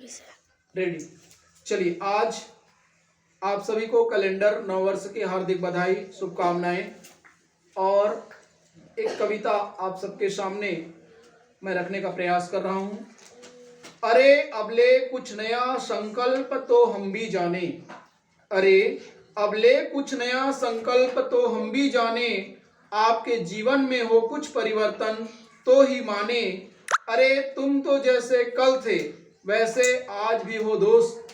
Ready. चलिए, आज आप सभी को कैलेंडर नववर्ष की हार्दिक बधाई, शुभकामनाएं। और एक कविता आप सबके सामने मैं रखने का प्रयास कर रहा हूं। अरे अबले कुछ नया संकल्प तो हम भी जाने, अरे अबले कुछ नया संकल्प तो हम भी जाने, आपके जीवन में हो कुछ परिवर्तन तो ही माने। अरे तुम तो जैसे कल थे वैसे आज भी हो दोस्त,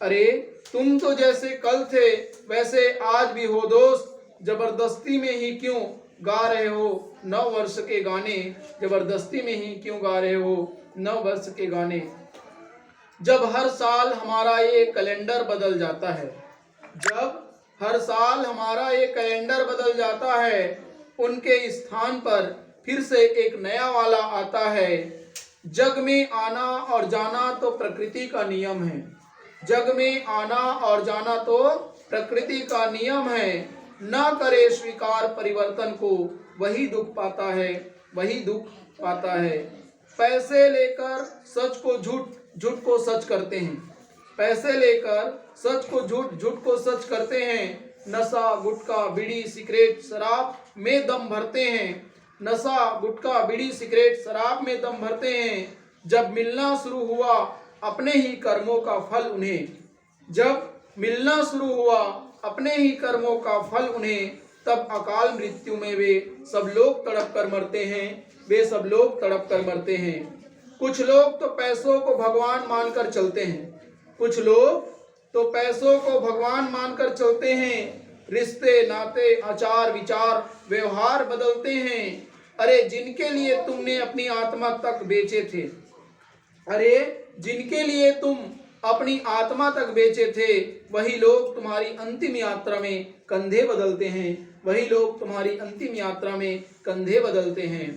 अरे तुम तो जैसे कल थे वैसे आज भी हो दोस्त, जबरदस्ती में ही क्यों गा रहे हो नव वर्ष के गाने, जबरदस्ती में ही क्यों गा रहे हो नव वर्ष के गाने। जब हर साल हमारा ये कैलेंडर बदल जाता है, जब हर साल हमारा ये कैलेंडर बदल जाता है, उनके स्थान पर फिर से एक नया वाला आता है। जग में आना और जाना तो प्रकृति का नियम है, जग में आना और जाना तो प्रकृति का नियम है। न करे स्वीकार परिवर्तन को वही दुख पाता है, वही दुख पाता है। पैसे लेकर सच को झूठ, झूठ को सच करते हैं, पैसे लेकर सच को झूठ, झूठ को सच करते हैं। नशा गुटखा बीड़ी सिगरेट शराब में दम भरते हैं, नशा गुटखा बीड़ी सिगरेट शराब में दम भरते हैं। जब मिलना शुरू हुआ अपने ही कर्मों का फल उन्हें, जब मिलना शुरू हुआ अपने ही कर्मों का फल उन्हें, तब अकाल मृत्यु में वे सब लोग तड़प कर मरते हैं, वे सब लोग तड़प कर मरते हैं। कुछ लोग तो पैसों को भगवान मानकर चलते हैं, कुछ लोग तो पैसों को भगवान मानकर चलते हैं। रिश्ते नाते आचार विचार व्यवहार बदलते हैं। अरे जिनके लिए तुमने अपनी आत्मा तक बेचे थे, अरे जिनके लिए तुम अपनी आत्मा तक बेचे थे, वही लोग तुम्हारी अंतिम यात्रा में कंधे बदलते हैं, वही लोग तुम्हारी अंतिम यात्रा में कंधे बदलते हैं।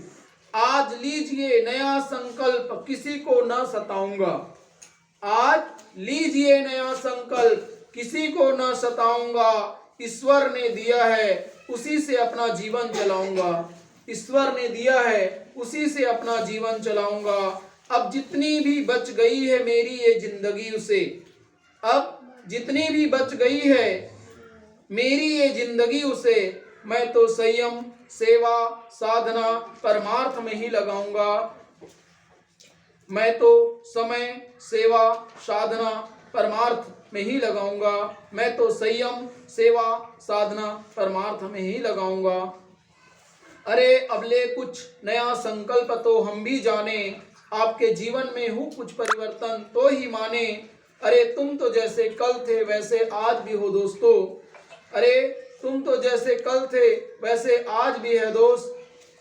आज लीजिए नया संकल्प किसी को न सताऊंगा, आज लीजिए नया संकल्प किसी को न सताऊंगा। ईश्वर ने दिया है उसी से अपना जीवन चलाऊंगा, ईश्वर ने दिया है उसी से अपना जीवन चलाऊंगा। अब जितनी भी बच गई है मेरी ये जिंदगी उसे, अब जितनी भी बच गई है मेरी ये जिंदगी उसे, मैं तो संयम सेवा साधना परमार्थ में ही लगाऊंगा, मैं तो समय सेवा साधना परमार्थ में ही लगाऊंगा, मैं तो संयम सेवा साधना परमार्थ में ही लगाऊंगा। अरे अबले कुछ नया संकल्प तो हम भी जाने, आपके जीवन में हो कुछ परिवर्तन तो ही माने। अरे तुम तो जैसे कल थे वैसे आज भी हो दोस्तों, अरे तुम तो जैसे कल थे वैसे आज भी है दोस्त,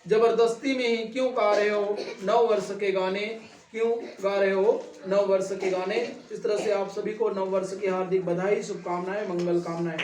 जबरदस्ती में ही क्यों गा रहे हो नव वर्ष के गाने, क्यों गा रहे हो नव वर्ष के गाने। इस तरह से आप सभी को नव वर्ष की हार्दिक बधाई, शुभकामनाएं, मंगल कामनाएं।